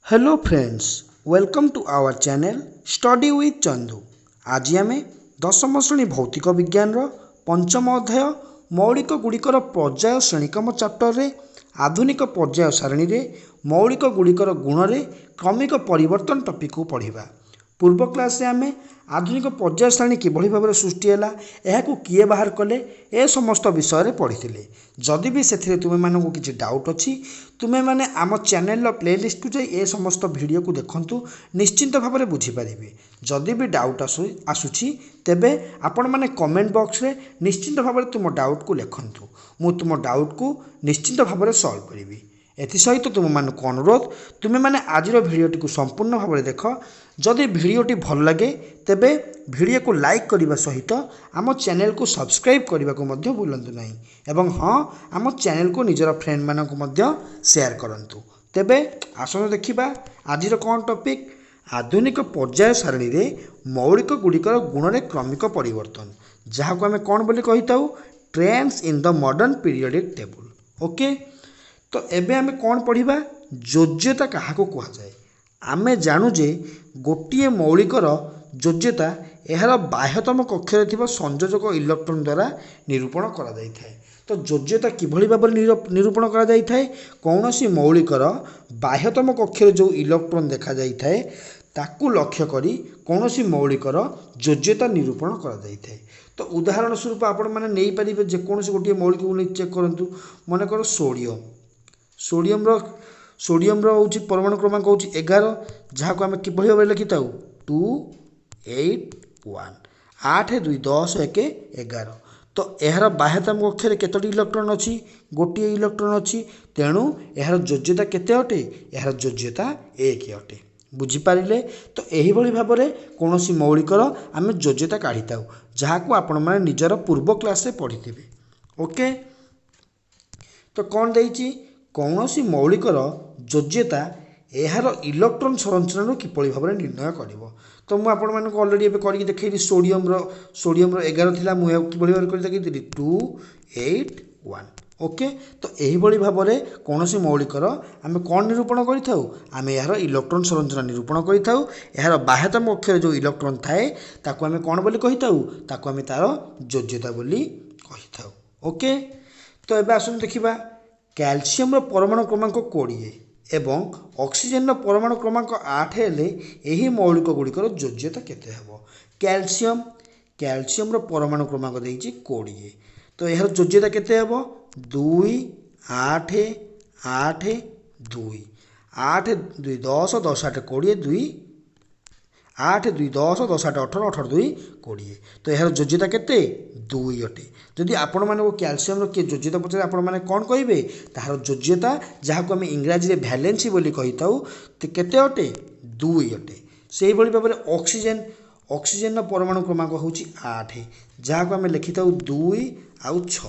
Hello friends, welcome to our channel study with Chandu. आज आम दशम श्रेणी भौतिक विज्ञान पंचम अध्याय मौलिक गुड़िकर पर्याय श्रेणीक्रम चैप्टर रे आधुनिक पर्याय सारणी रे मौलिक गुड़िकर गुण रे क्रमिक परिवर्तन टॉपिक को पढ़िबा। पूर्व क्लास आम आधुनिक पर्याय सारणी किभली भाव सृष्टि है यह किए बाहर कले ए समस्त विषय पढ़ी। जदि भी से तुम्हें मानक किसी डाउट अच्छी तुम्हें मैंने आम चैनल प्लेलिस्ट को जाए ए समस्त वीडियो को देखंतु, निश्चिंत भाव में बुझीपारे। जदि भी डाउट आसुची तेबे आपण मैंने कमेंट बॉक्स रे निश्चिंत भाव में तुम डाउट को लिखंतु, मु तुम डाउट को निश्चिंत भाव में सॉल्व करी। एसत तुम मानक अनुरोध तुम्हें मैंने आज भिडियोटी को संपूर्ण भाव में देख। जदि भिडियोटी भल लगे तेबे भिडियो को लाइक करने सहित आम चैनल को सब्सक्राइब करने को भूलु नहीं एवं हाँ आम चैनल को निजर फ्रेंड मानक शेयर करंतु। तेबे आसन देखिबा आज कौन टॉपिक आधुनिक पर्याय सारणी रे मौलिक गुड़िकर गुण रे क्रमिक परिवर्तन, जहाँ को आम कौन बोली कही ताऊ trends in the modern periodic table. Okay, तो एबे आम कौन पढ़िबा योज्यता क्या कह जाए। आमे जानू जे गोटे मौलिकर योज्यता यार बाह्यतम कक्षर थिबा संयोजक इलेक्ट्रॉन द्वारा निरूपण करा जाय थाए। तो योज्यता किभली भाव निरूपण करा जाय थाए, कौनसी मौलिकर बाह्यतम कक्षर जो इलेक्ट्रॉन देखा जाय थाए ताकू लक्ष्य करी कौनसी मौलिकर योज्यता निरूपण करा जाय थाए। तो उदाहरण स्वरूप आपण माने नै परिबे जे कौनसी गोटे मौलिक को चेक करंतु। मन कर सोडियम हूँ परमाणु क्रमांक हूँ 11, जहाँ को आम किभली भाव लिखि था 281 8 2 10 1 11। तो यार बाह्यतम कक्षर केतोटी इलेक्ट्रॉन अच्छी, गोटे इलेक्ट्रॉन अच्छी, तेणु यार योज्यता केते अटे, यार योज्यता 1 अटे। बुझीपारे। तो यही भाव में कौन सी मौलिकर आम योज्यता काढ़ी था, जहाँ को आपण मैंने निजर पूर्व क्लास रे पढ़ी थे। ओके, तो कौन देइछि कौनसी मौलिकर योज्यता यार इलेक्ट्रॉन संरचना किपरि भाव में निर्णय करिवो। तो मुझे आपण मानक ऑलरेडी एबे करके देखैली सोडियम 11 थिला, मुझे किपरि भाव में देखैली 281। ओके, तो यही भाव में कौनसी मौलिकर आम कौन निरूपण करिथाउ, आम यार इलेक्ट्रॉन संरचना निरूपण करिथाउ। यार बाह्यतम कक्षर जो इलेक्ट्रॉन थाए ताकू आम कौन बोली कहिथाउ, ताकू आम तार योज्यता बोली कहिथाउ। ओके, तो एबे आसुन देखिबा कैल्शियम परमाणु क्रमांक 20 एवं ऑक्सीजन परमाणु क्रमांक 8 हेले यही मौलिक गुड़िकर योज्यता केते हेबो। कैल्शियम परमाणु क्रमांक देइछि 20, तो यार योज्यता केते हेबो 2 8 8 2 8 2 10 10 8 20 2 8 2 10 10 8 18 18 2 20। तो यार योज्यता केते 2 अटे। जदि आपण माने कैल्शियम किए योज्यता पचारे आपण माने कौन कहिबे, तार योज्यता जहाँ को आम इंग्राजी में भैलेंसी बोली कही थाउ केते अटे 2 अटे। से भाव में ऑक्सीजन परमाणु क्रमांक हूँ 8, जहाँ को आम लिखि था 2 आउ 6।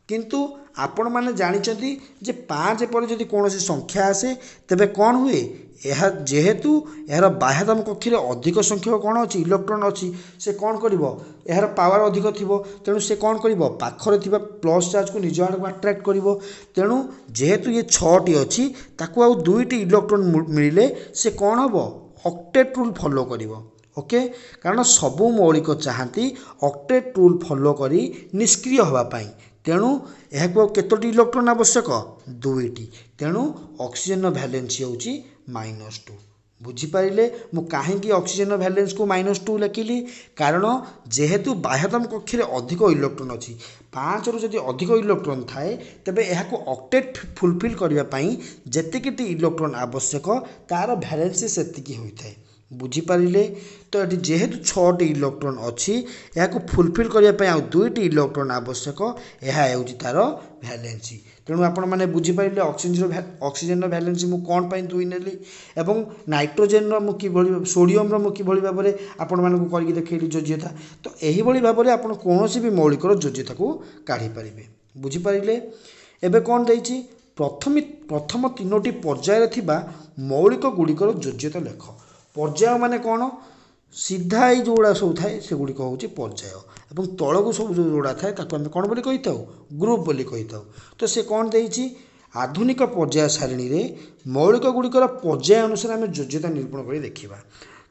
किंतु आपण माने जानिचंती जे 5 पर जदि कौन संख्या आसे तेबे कौन हुए, यह जेहेतु यार बाह्यतम कक्षर अधिक संख्यक कौन अच्छी इलेक्ट्रॉन अच्छी, से कौन करिवो यार पावर अधिक थिबो, तेणु से कौन करिवो पाखरे थिबा प्लस चार्ज को निज आड़ को अट्रैक्ट करिवो। तेणु जेहेतु ये 6टी अच्छी ताकू आउ 2टी इलेक्ट्रॉन मिले से कौन हबो ऑक्टेट रूल फॉलो करिवो। ओके, कारण सबु मौलिक चाहती ऑक्टेट रूल फॉलो करी निष्क्रिय होबा पाई, तेणु यह केतोटी इलेक्ट्रॉन आवश्यक 2टी, तेणु ऑक्सीजन वैलेंसी होची -2। बुझीपारे मु कहीं ऑक्सीजन वैलेंस को -2 लिखिली, कारण जेहेतु बाह्यतम कक्षर अधिक इलेक्ट्रॉन अच्छी 5 रु जदि अधिक इलेक्ट्रॉन थाए तेबे यह ऑक्टेट फुलफिल करने जेतिकी इलेक्ट्रॉन आवश्यक तार वैलेंसी सेतिकी होता है। बुझीपारे। तो ये जेहेतु 6टी इलेक्ट्रॉन अच्छी या फुलफिल करने आउ 2टी इलेक्ट्रॉन आवश्यक, यह तार वैलेंसी। तेणु आपण मैंने बुझीपारे ऑक्सीजन वैलेंसी मु कौन पाई 2 नेली एवं नाइट्रोजेन सोडियम किभली भाव में आपण मानक करके देखैली योज्यता। तो यही भाव में आप कौन भी मौलिकर योज्यता को काढ़ी पारे। बुझीपारे। एबे कौन देइछि प्रथम 3टी पर्यायर थिबा मौलिक गुड़िकर योज्यता लेख। पर्याय माने कौन, सीधा ही जोड़ा सब थाए से गुड़िक हूँ पर्याय, और तलू सब जोड़ा थाए ताको आम कौन बोली कही था ग्रुप बोली कही था। तो से कौन देइछि आधुनिक पर्याय सारणी रे मौलिक गुड़िकर पर्याय अनुसार आम योज्यता निरूपण कर देखा।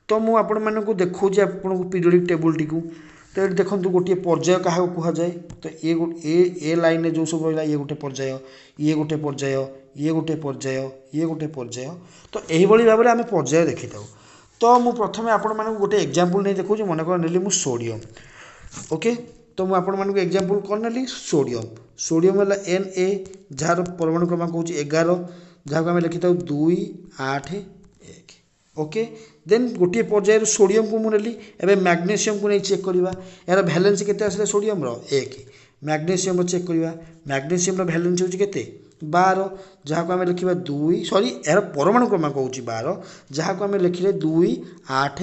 तो मुझे आपण मानक देखा आपको पीरियडिक टेबुल टी तो ये देखो गोटे पर्याय क्या कहुए तो ए लाइन जो सब रहा ये गोटे पर्याय ये गोटे पर्याय ये गोटे पर्याय ये गोटे पर्याय तो यही भाव में आम पर्याय देखी था। तो मुझे प्रथम आपण मानक गोटे एग्जांपल नहीं देखा मनकर नेली मु सोडियम ओके। तो मुझे आपण मानक एग्जांपल कौन नेली सोडियम सोडियम है Na जार परमाणु क्रमांक हूँ 11 जहाँ आम लिखी था 2 8 1 ओके। देन गोटे पर्यायर सोडियम को मुझे एवं मैग्नेशियम को नहीं चेक करवा यार भैलेंसी केते आसला सोडियम रो 1 मैग्नेशियम चेक करवा मैग्नेशियम भैलेंसी होची केते 12 जहाँ को आम लिखा 2 सॉरी यार परमाणु क्रमांक हूँ 12 जहाँ को आम लिखिले 2 8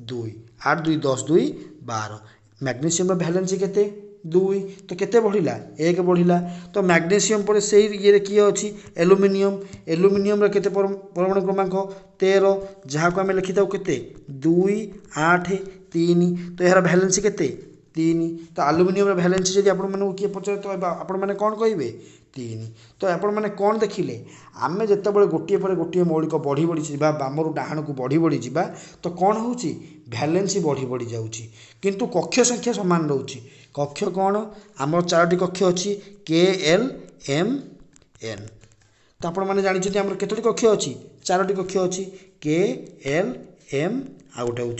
2 8 2 10 2 12 मैग्नेशियम भैलेंसी केते 2 तो केते बढ़िला 1 बढ़िला। तो मैग्नेशियम पर से ये किए अच्छी एल्युमिनियम एल्युमिनियम केते परमाणु क्रमांक 13 जहाँ को आम लिखि था केते 2 8 3 तो यार भैलेंसी केते 3 तो एल्युमिनियम भैलेंसी जब आपण किए पचारे तो आपण मैंने कौन कहे 3 तो आपण मैंने कौन देखिले आम जिते गोटे पर गोटे मौलिक बढ़ी बढ़ी जा बामर डाहाण को बढ़ी बढ़ी जा तो कौन हो भैलेंसी बढ़ी बढ़ी जाऊँगी किंतु कक्ष संख्या सामान रोचे कक्ष कौन आम 4टी कक्ष अच्छी KL M N तो आपण मैंने जानते आम केतोटी कक्ष अच्छी 4टी कक्ष अच्छी KL M आ गोटे हूँ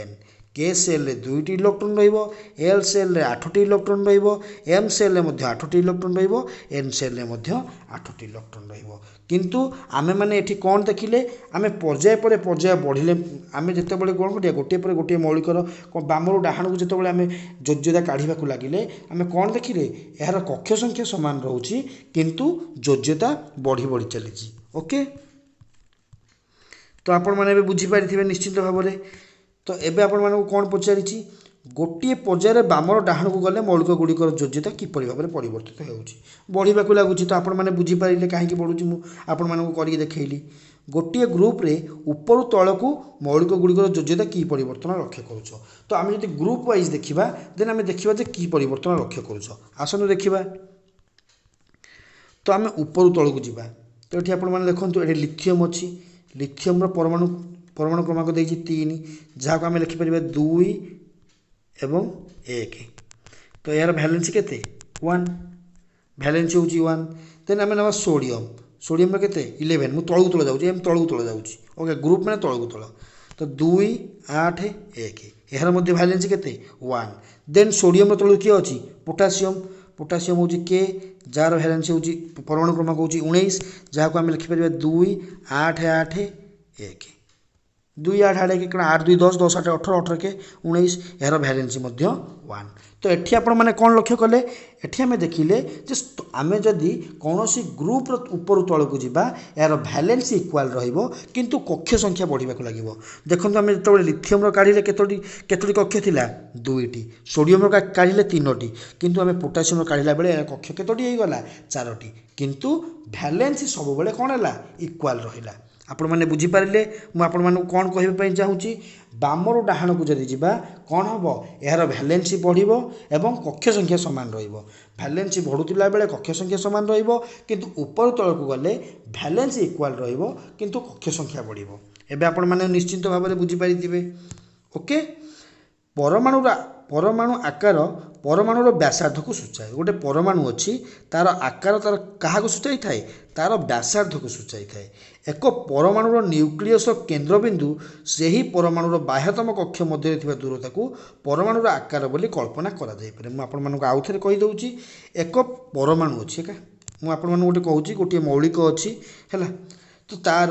N K सेल 2टी इलेक्ट्रॉन L सेल 8टी इलेक्ट्रॉन M सेल 8टी इलेक्ट्रॉन N सेल 8टी इलेक्ट्रॉन किंतु आमे माने एठी कौन देखिले आमे पर्याय पर पर्याय बढ़िले आमे जिते बड़े कौन करिया गोटे पर गोटे मौलिकर बामर डाहाण को जिते आमे योज्यता काढ़ा लगिले आमे कौन देखिले यार कक्ष संख्या समान रोची किंतु योज्यता बढ़ी बढ़ी चली ओके। तो आपण माने बुझी पारिथिबे निश्चित भाव में। तो एबे आपण मानक कौन पचारि गोटे पर्यायर बामर डाहाण को गले मौलिक गुड़िकर योज्यता किपरि भाव में परिवर्तित होउछि बढ़िबा को लागुछि। तो आपण माने बुझी पारिले काहेकि बढ़ुछि मु आपण मानक करिके देखैली गोटे ग्रुप रे ऊपर तल को मौलिक गुड़िकर योज्यता की परिवर्तन लक्ष्य करुछ। तो आम जब ग्रुप वाइज देखा देन आम देखा जे कि परिवर्तन लक्ष्य करुछ आसन देखा। तो आम ऊपर तल को जीवा तो ये आपण माने देखंतु एठी लिथियम अछि लिथियम परमाणु परमाणु क्रमांक देछि 3 जहाँ को आम लिखिपर 2 एवं 1 तो यार भैलेंसी केते 1 भैलेंसी होची 1 देन आम ना सोडियम सोडियम केते 11 मु तळू तळ जाउची एम तळू तळ जाउची ओके ग्रुप माने तळू तळ तो 2 8 1 यार मध्य भैलेंसी केते 1 देन सोडियम तळू किए अछि पोटासियम पोटासियम होची के जार भैलेंसी होची परमाणु क्रमांक होची 19 जहाँ को आम लिखिपर 2 8 8 1 2 8 8 के 8 2 10 10 8 18 18 के 19 यार भैलेंसी 1 तो एठी आपण माने कौन लक्ष्य कले एठी आमे देखिले जे आमे जदि कौनसी ग्रुप ऊपर तल को जीवा यार भैलेंसी इक्वाल रहिबो किंतु कक्ष संख्या बढ़िबा को लागिबो। देखंतु आमे जतबे लिथियम रो काढिले केतोटी केतोटी कक्ष थिला 2टी सोडियम रो काढिले 3टी किंतु आमे पोटासियम रो काढिला बेले कक्ष केतोटी हे गला 4टी किंतु भैलेंसी सब बेले कोन हला इक्वाल रहिला। आपण मैंने बुझीपारे मुझे कौन कहवाई चाहूँगी बामर डाहाण को जदि जीवा कौन हम यार भैलेंसी बढ़ो एवं कक्ष संख्या सामान भैलेंसी बढ़ुला बेले कक्ष संख्या सामान किंतु ऊपर तल को गले भैलेंसी इक्वाल किंतु कक्ष संख्या बढ़ो एवं आपण मैंने निश्चिंत भाव में बुझीपारे ओके। परमाणु परमाणु आकार परमाणुर व्यासार्ध को सूचाए गोटे परमाणु अच्छी तार आकार तार क्या सूचाई थाए तार व्यासार्ध को सूचाई थाए एक परमाणुर न्यूक्लियस केन्द्रबिंदु से ही परमाणुर बाह्यतम कक्ष मध्य दूरता को परमाणुर आकार बोली कल्पना करा जाय पारे। मुझे आउ थे कहीदे एक परमाणु अच्छी का मुझे गोटे कहूँ गोटे मौलिक अच्छी है तो तार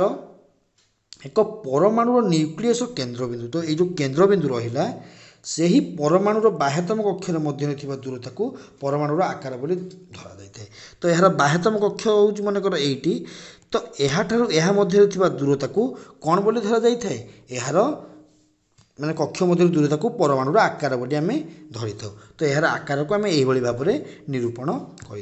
एक परमाणुर न्यूक्लियस केन्द्रबिंदु तो ये जो केन्द्रबिंदु रहा से ही परमाणुर बाह्यतम कक्षर मध्य दूरता को परमाणुर आकार बोली धरा जाए। तो यार बाह्यतम कक्ष हूँ मनकर एटी तो यह मध्य दूरता को कौन बोली धरा जाए यार माने कक्ष मध्य दूरता को परमाणुर आकार बोली आम धरी था। तो यार आकार को आम यही भाव में निरूपण कर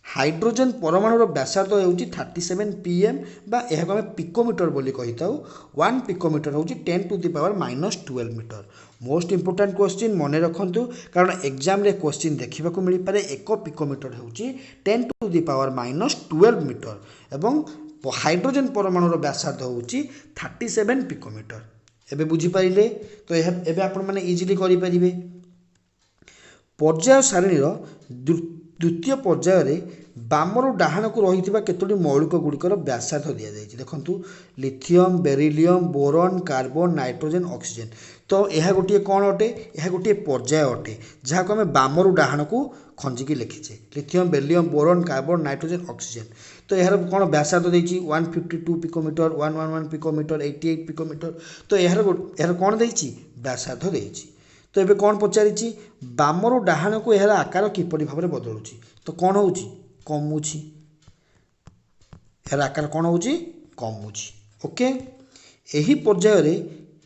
हाइड्रोजेन परमाणुर व्यासार्ध होउची 37 pm बा एहाको आमे पिकोमीटर बोली कहिताउ 1 पिकोमीटर होउची 10 to the power -12 metre. Most important question मने रखंतु कारण एग्जाम रे क्वेश्चन देखिबा को मिली पारे 1 पिकोमीटर होउची 10 टू द पावर -12 मीटर एवं हाइड्रोजेन परमाणुर व्यासार्ध होउची 37 पिकोमीटर। एबे बुझी पाइले तो एबे आपण माने इजीली करि परिबे। पर्याय सारणीर द्वितीय पर्याय बामरू डाहाण को रही केतोटी मौलिक गुड़िकर व्यासार्ध दि जाए देखु lithium beryllium boron carbon nitrogen oxygen. तो यह गोटे कौन अटे यह गोटे पर्याय अटे जहाँ को आम बामरू डाहाण को खंजिकी लिखीचे lithium beryllium boron carbon nitrogen oxygen. तो यार कौन व्यासार्ध देती 152 पिकोमीटर 111 पिकोमीटर 88 पिकोमीटर। तो यार कौन देती व्यासार्ध देती। तो ये कौन पचारि बामरू डाहाण को यार आकार किपरि भाव में बदलुची तो कौन हो कमुची यार आकार कौन हो कमुची। ओके यही पर्याय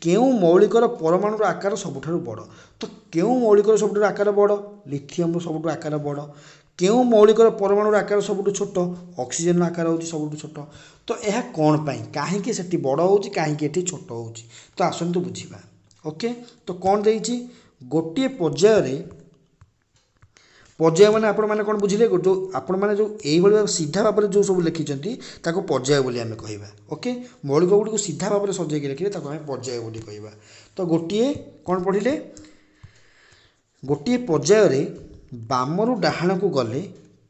केउ मौलिकर परमाणुर आकार सबुठारु बड़ तो केउ मौलिकर सबुठारु आकार बड़ लिथियम सबुठु आकार बड़ केउ मौलिकर परमाणुर आकार सबुठु छोट ऑक्सीजन आकार होची सबुठु छोट। तो यह कौन पाई काहेकि सेठी बड़ होची काहेकि एठी छोट होची तो आसंतु बुझिबा। ओके तो कौन देइछि गोटे पर्याय माने आपण माने कौन बुझिले जो आपण माने जो एई भली सीधा भाव जो सब लिखिचंती ताको पर्याय बोली आमे कहिबा। ओके मौलिक गुडी को सीधा भाव में सजाई के लिखिले ताको आमे पर्याय बोली कहिबा। तो गोटे कौन पढ़िले गोटे पर्याय रे बामरू डाहाण को गले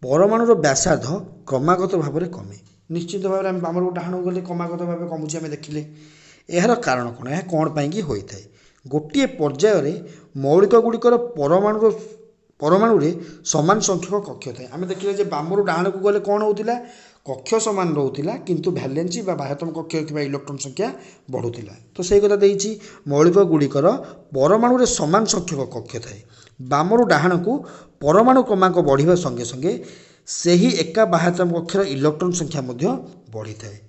परमाणुर व्यासार्ध क्रमागत भाव में कमे निश्चित भाव में बामरू डाहाण को गले क्रमागत भाव कमुची आमे देखिले। यार कारण कौन यह कौन पाई कि होई थाए गोटे पर्याय रे मौलिक गुड़िकर परमाणु रे समान संख्यक कक्ष थाए। आम देखिले जे बामरू डाहाण को गले कौन होतिला कक्ष समान रहूतिला किंतु वैलेंसी बा बाह्यतम कक्ष थिबा इलेक्ट्रॉन संख्या बढ़ुतिला। तो सही कथा देइछि मौलिक गुड़िकर परमाणु रे समान संख्यक कक्ष थाए। बामरू डाहाण को परमाणु क्रमांक बढ़िबा संगे संगे सेही एका बाह्यतम कक्षर इलेक्ट्रॉन संख्या मध्य बढ़ी थाए।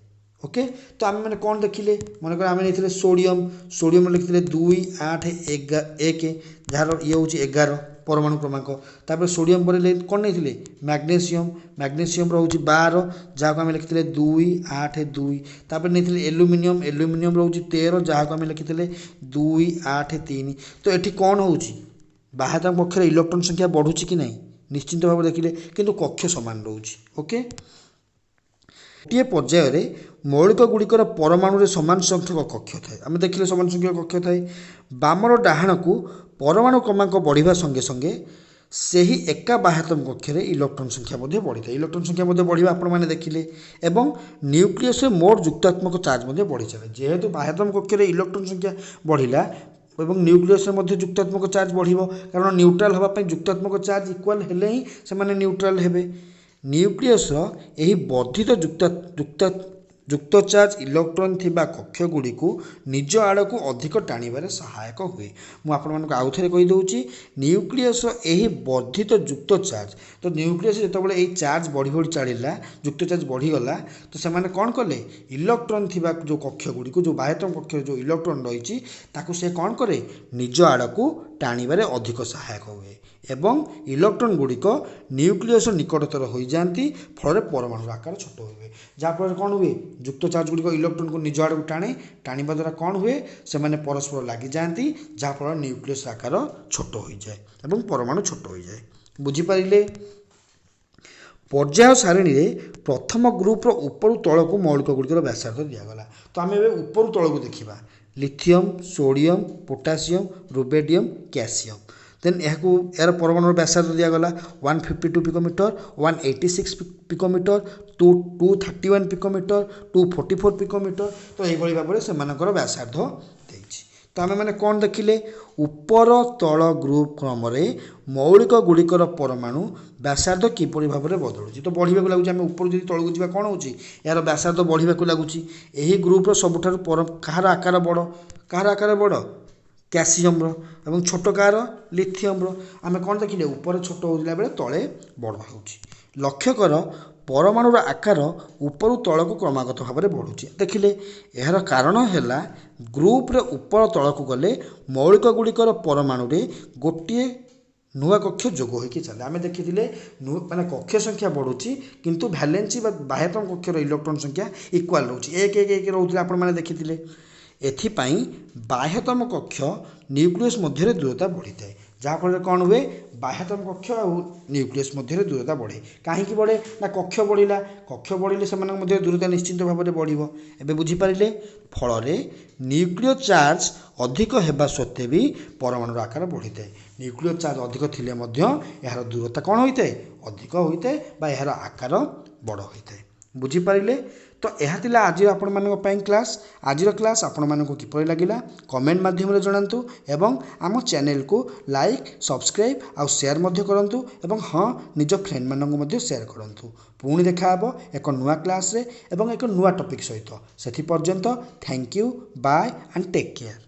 ओके तो आम मैंने कौन देखिले मनकर आम नहीं सोडियम लिखिले 2 8 1 जार ये हूँ 11 परमाणु क्रमांक। तापर सोडियम पर कौन नहीं मैग्नेशियम रोचे 12 जहाँ को आम लिखिले 2 8 2। तापर नहीं एल्युमिनियम रोचे 13 जहाँ को आम लिखिले 2 8 3। तो ये कौन हो बाह्यतम कक्षर इलेक्ट्रॉन संख्या बढ़ुची कि नहीं निश्चिंत भाव देखिले किंतु कक्ष समान रोचे। ओके गोटे पर्याय मौलिक गुड़िकर परमाणु रे समान संख्यक कक्ष थाए। आम देखिले समान संख्यक कक्ष थाए बामर डाहाण को परमाणु क्रमांक बढ़िबा संगे संगे सेही एका बाह्यतम कक्षरे इलेक्ट्रॉन संख्या मध्य बढ़ी थाए। इलेक्ट्रॉन संख्या मध्य बढ़िबा आपण माने देखिले एवं न्यूक्लियस रे मोट जुक्तात्मक चार्ज मध्य बढ़ी चले जेहेतु बाह्यतम कक्षरे इलेक्ट्रॉन संख्या बढ़िला एवं न्यूक्लियस रे मध्य जुक्तात्मक चार्ज बढ़िबो कारण न्यूट्रल हवा पई जुक्तात्मक चार्ज इक्वल हेले ही से माने न्यूट्रल हेबे। न्यूक्लियस यही वर्धित जुक्त चार्ज इलेक्ट्रॉन थिबा कक्ष गुड़ी को निज आड़ को अधिक टाणिबारे सहायक हुए। मुझे आउ थे कहीदे न्यूक्लियस यही वर्धित जुक्त चार्ज तो न्यूक्लियस जितेबाला यही चार्ज बढ़ी बढ़ी चढ़ला जुक्त चार्ज बढ़ीगला तो से कौन कले इलेक्ट्रॉन थिबा जो कक्ष गुड़ी को जो बाह्यतम कक्ष जो इलेक्ट्रॉन रही से कौन करे निज आड़ को टाणिबारे अधिक सहायक हुए एवं इलेक्ट्रॉन गुड़िक न्यूक्लियस निकटतर हो जाती फल परमाणु आकार छोट हुए जहाँफल कौन हुए जुक्त चार्ज गुड़िक इलेक्ट्रॉन को निज आड़ को टाणे टाणिबा द्वारा कौन हुए से परस्पर लगी जाती जहाँफल न्यूक्लियस आकार छोट हो जाए एवं परमाणु छोट हो जाए। बुझीपारे पर्याय सारणी रे प्रथम ग्रुप ऊपर तल को मौलिक गुड़िकर व्यासार्ध दिगला। तो आम ऊपर तल को देखा lithium sodium potassium rubidium calcium देन यार परमाणु व्यासार्ध दिगला 152 पिकोमीटर 186 पिकोमीटर 231 पिकोमीटर 244 पिकोमीटर। तो यही भाव में से व्यासार्ध देछि। तो आम मैंने कौन देखिले ऊपर तल ग्रुप क्रम मौलिक गुड़िकर परमाणु व्यासार्ध किपरि भाव में बदलुची तो बढ़िया लगुच आम ऊपर जो तलू जा कौन हो यार व्यासार्ध बढ़िया लगुच। यही ग्रुप्र सबुठार कहार आकार बड़ कहार आकार बड़ कैल्शियम एवं छोट कार लिथियम आम कौन देखिले ऊपर छोट होता बेले तले बड़ हो। लक्ष्य कर परमाणुर आकार ऊपर तल को क्रमागत भाव में बढ़ुची देखिले यार कारण है ग्रुप्रे ऊपर तल को गले मौलिक गुड़िकर परमाणु रे गोटे ନୂଆ କକ୍ଷ ଯୋଗ ହୋଇକି ଚାଲେ। ଆମେ ଦେଖିଥିଲେ ମାନେ କକ୍ଷ ସଂଖ୍ୟା ବଢ଼ୁଛି କିନ୍ତୁ ଭ୍ୟାଲେନ୍ସି ବା ବାହ୍ୟତମ କକ୍ଷର ଇଲେକ୍ଟ୍ରନ୍ ସଂଖ୍ୟା ଇକ୍ୱାଲ୍ ରହୁଛି, 1 1 1 ରହୁଥିଲେ ଆପଣମାନେ ଦେଖିଥିଲେ। ଏଥିପାଇଁ ବାହ୍ୟତମ କକ୍ଷ ନ୍ୟୁକ୍ଲିୟସ୍ ମଧ୍ୟରେ ଦୂରତା ବଢ଼ିଥାଏ, ଯାହାଫଳରେ କ'ଣ ହୁଏ, ବାହ୍ୟତମ କକ୍ଷ ଆଉ ନ୍ୟୁକ୍ଲିୟସ୍ ମଧ୍ୟରେ ଦୂରତା ବଢ଼େ। କାହିଁକି ବଢ଼େ ନା କକ୍ଷ ବଢ଼ିଲା, କକ୍ଷ ବଢ଼ିଲେ ସେମାନଙ୍କ ମଧ୍ୟରେ ଦୂରତା ନିଶ୍ଚିତ ଭାବରେ ବଢ଼ିବ। ଏବେ ବୁଝିପାରିଲେ? ଫଳରେ ନ୍ୟୁକ୍ଲିୟ ଚାର୍ଜ ଅଧିକ ହେବା ସତ୍ତ୍ୱେ ବି ପରମାଣୁର ଆକାର ବଢ଼ିଥାଏ। ନ୍ୟୁକ୍ଲିୟ ଚାର୍ଜ ଅଧିକ ଥିଲେ ମଧ୍ୟ ଏହାର ଦୂରତା କ'ଣ ହୋଇଥାଏ, ଅଧିକ ହୋଇଥାଏ ବା ଏହାର ଆକାର ବଡ଼ ହୋଇଥାଏ। ବୁଝିପାରିଲେ? ତ ଏହା ଥିଲା ଆଜି ଆପଣମାନଙ୍କ ପାଇଁ କ୍ଲାସ୍। ଆଜିର କ୍ଲାସ୍ ଆପଣମାନଙ୍କୁ କିପରି ଲାଗିଲା କମେଣ୍ଟ ମାଧ୍ୟମରେ ଜଣାନ୍ତୁ ଏବଂ ଆମ ଚ୍ୟାନେଲକୁ ଲାଇକ୍, ସବସ୍କ୍ରାଇବ୍ ଆଉ ସେୟାର ମଧ୍ୟ କରନ୍ତୁ ଏବଂ ହଁ, ନିଜ ଫ୍ରେଣ୍ଡମାନଙ୍କୁ ମଧ୍ୟ ସେୟାର କରନ୍ତୁ। ପୁଣି ଦେଖା ହେବ ଏକ ନୂଆ କ୍ଲାସ୍ରେ ଏବଂ ଏକ ନୂଆ ଟପିକ୍ ସହିତ। ସେଥିପର୍ଯ୍ୟନ୍ତ thank you, bye and take care.